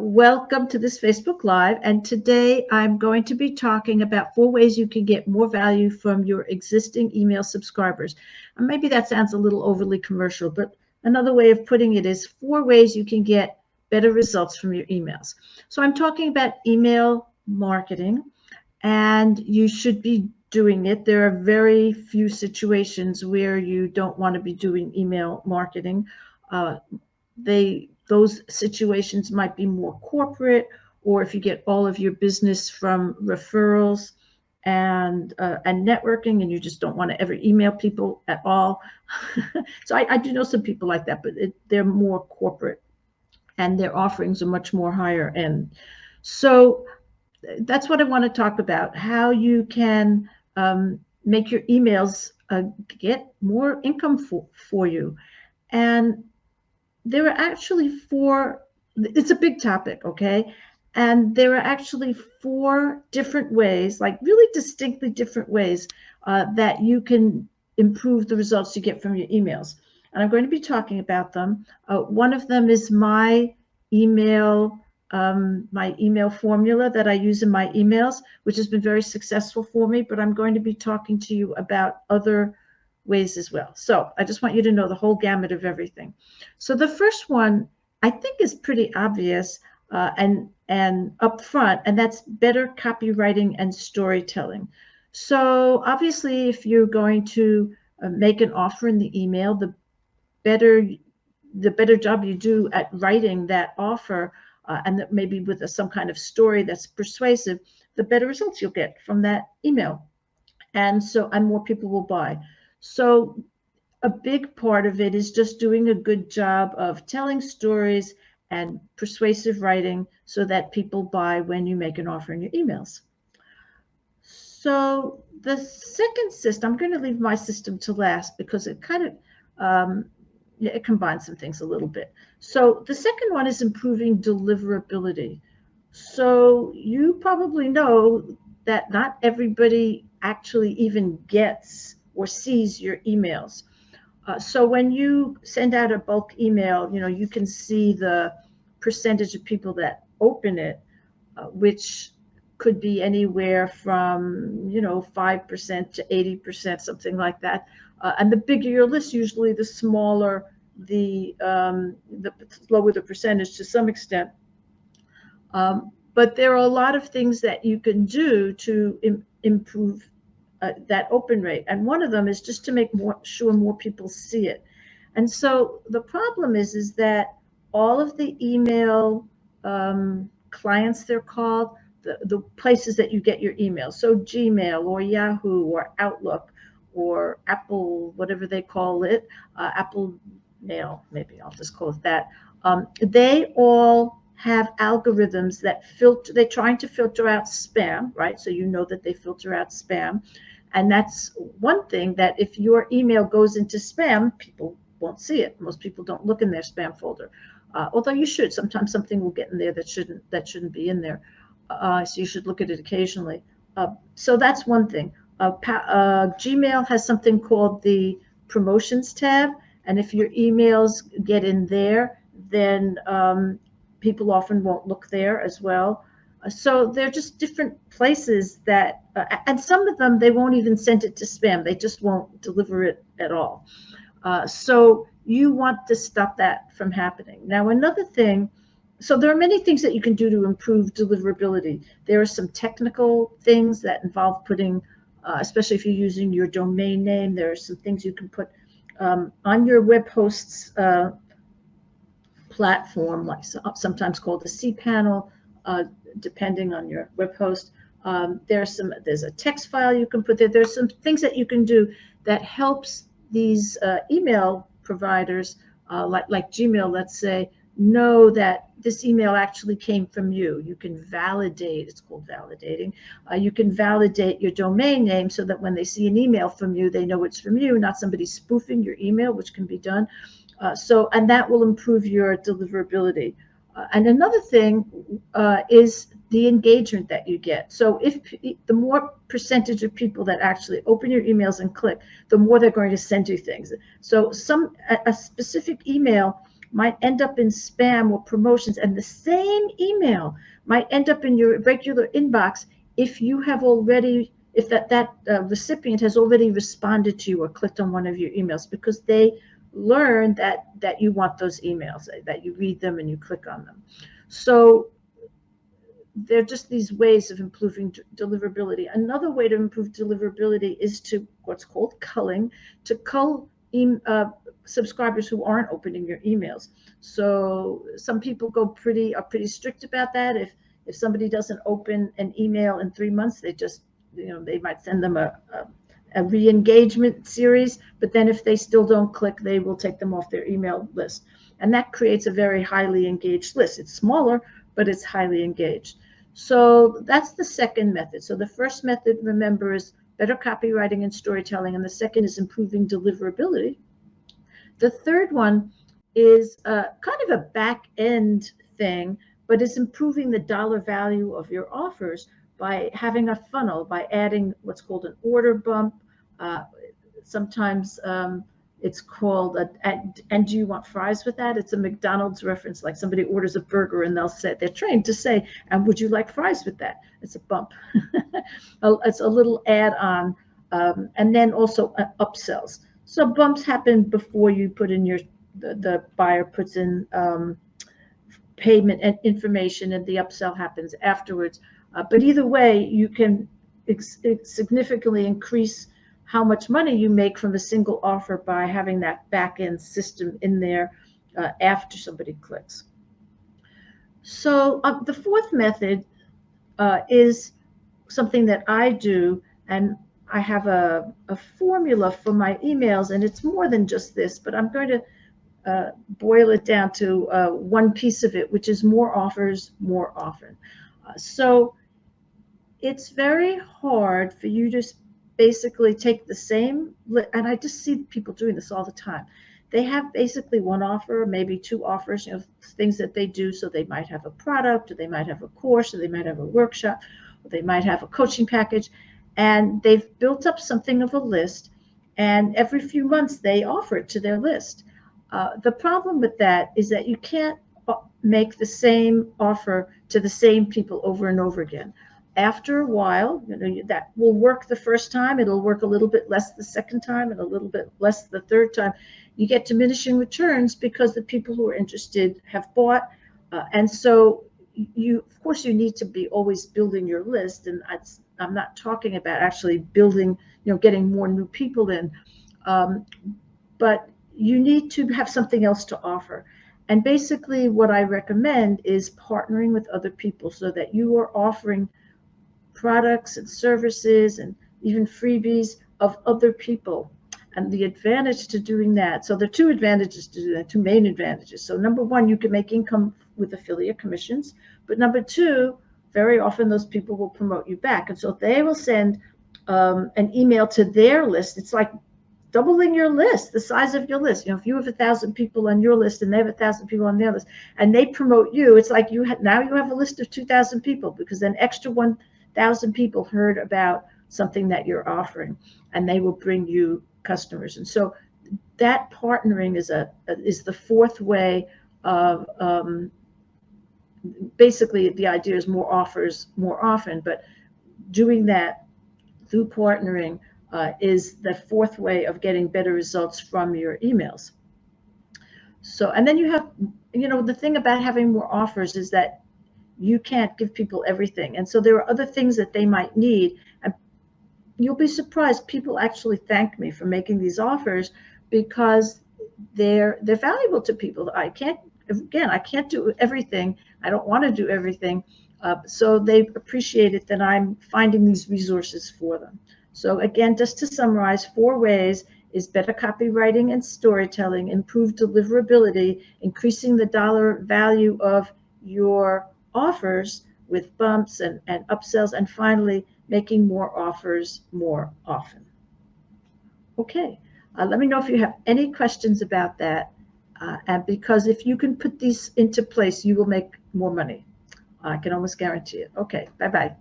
Welcome to this Facebook Live. And today I'm going to be talking about 4 ways you can get more value from your existing email subscribers. And maybe that sounds a little overly commercial, but another way of putting it is 4 ways you can get better results from your emails. So I'm talking about email marketing, and you should be doing it. There are very few situations where you don't want to be doing email marketing. Those situations might be more corporate, or if you get all of your business from referrals and networking, and you just don't want to ever email people at all. So I do know some people like that, but they're more corporate, and their offerings are much more higher end. So that's what I want to talk about: how you can make your emails get more income for you. And there are actually 4, it's a big topic, okay? And there are actually 4 different ways, like really distinctly different ways that you can improve the results you get from your emails. And I'm going to be talking about them. One of them is email my email formula that I use in my emails, which has been very successful for me, but I'm going to be talking to you about other ways as well. So I just want you to know the whole gamut of everything. So the first one I think is pretty obvious and upfront, and that's better copywriting and storytelling. So obviously, if you're going to make an offer in the email, better the better job you do at writing that offer, and that maybe with some kind of story that's persuasive, the better results you'll get from that email. And more people will buy. So a big part of it is just doing a good job of telling stories and persuasive writing so that people buy when you make an offer in your emails. So the second system, I'm going to leave my system to last because it kind of it combines some things a little bit. So the second one is improving deliverability. So you probably know that not everybody actually even gets or sees your emails. So when you send out a bulk email, you can see the percentage of people that open it, which could be anywhere from 5% to 80%, something like that. And the bigger your list, usually the smaller the lower the percentage to some extent. But there are a lot of things that you can do to improve that open rate. And one of them is just to make sure more people see it. And so the problem is that all of the email clients, they're called, the places that you get your emails, so Gmail or Yahoo or Outlook or Apple, whatever they call it, Apple Mail, maybe I'll just call it that. They all have algorithms that they're trying to filter out spam, right? So that they filter out spam. And that's one thing, that if your email goes into spam, people won't see it. Most people don't look in their spam folder, although you should. Sometimes something will get in there that shouldn't be in there. So you should look at it occasionally. So that's one thing. Gmail has something called the promotions tab, and if your emails get in there, then people often won't look there as well. So they're just different places that, and some of them, they won't even send it to spam. They just won't deliver it at all. So you want to stop that from happening. Now, another thing, so there are many things that you can do to improve deliverability. There are some technical things that involve putting, especially if you're using your domain name, there are some things you can put on your web host's platform, like sometimes called a cPanel, depending on your web host. There's a text file you can put there. There's some things that you can do that helps these email providers, like Gmail, let's say, know that this email actually came from you. You can validate, it's called validating. You can validate your domain name so that when they see an email from you, they know it's from you, not somebody spoofing your email, which can be done. And that will improve your deliverability. And another thing is the engagement that you get. So if the more percentage of people that actually open your emails and click, the more they're going to send you things. So a specific email might end up in spam or promotions, and the same email might end up in your regular inbox if you have already, if that recipient has already responded to you or clicked on one of your emails, because they learn that you want those emails, that you read them and you click on them. So they're just these ways of improving deliverability. Another way to improve deliverability is to what's called culling, to cull subscribers who aren't opening your emails. So some people are pretty strict about that. If somebody doesn't open an email in 3 months, they just, they might send them a re-engagement series, but then if they still don't click, they will take them off their email list. And that creates a very highly engaged list. It's smaller, but it's highly engaged. So that's the second method. So the first method, remember, is better copywriting and storytelling, and the second is improving deliverability. The third one is kind of a back end thing, but it's improving the dollar value of your offers by having a funnel, by adding what's called an order bump. Sometimes it's called and do you want fries with that? It's a McDonald's reference, like somebody orders a burger and they're trained to say, and would you like fries with that? It's a bump. It's a little add-on, and then also upsells. So bumps happen before you put in the buyer puts in payment and information, and the upsell happens afterwards. But either way, you can significantly increase how much money you make from a single offer by having that back-end system in there after somebody clicks. So the fourth method is something that I do, and I have a formula for my emails, and it's more than just this, but I'm going to boil it down to one piece of it, which is more offers more often. So it's very hard for you to basically take the same, and I just see people doing this all the time. They have basically one offer, maybe two offers, things that they do. So they might have a product, or they might have a course, or they might have a workshop, or they might have a coaching package, and they've built up something of a list, and every few months they offer it to their list. The problem with that is that you can't make the same offer to the same people over and over again. After a while, that will work the first time. It'll work a little bit less the second time, and a little bit less the third time. You get diminishing returns because the people who are interested have bought. And so of course, you need to be always building your list. And I'm not talking about actually building, getting more new people in. But you need to have something else to offer. And basically what I recommend is partnering with other people so that you are offering products and services and even freebies of other people. And the advantage to doing that, so there are two advantages to do that, two main advantages. So number one, you can make income with affiliate commissions. But number two, very often those people will promote you back. And so they will send an email to their list. It's like doubling your list, the size of your list. If you have 1,000 people on your list and they have 1,000 people on their list, and they promote you, it's like now you have a list of 2,000 people, because an extra 1,000 people heard about something that you're offering, and they will bring you customers. And so that partnering is the fourth way of basically the idea is more offers more often, but doing that through partnering is the fourth way of getting better results from your emails. So, and then you have, the thing about having more offers is that you can't give people everything. And so there are other things that they might need. And you'll be surprised, people actually thank me for making these offers because they're valuable to people. I can't do everything. I don't want to do everything. So they appreciate it that I'm finding these resources for them. So again, just to summarize, 4 ways is better copywriting and storytelling, improved deliverability, increasing the dollar value of your offers with bumps and upsells, and finally, making more offers more often. Okay, let me know if you have any questions about that. And because if you can put these into place, you will make more money. I can almost guarantee it. Okay, bye-bye.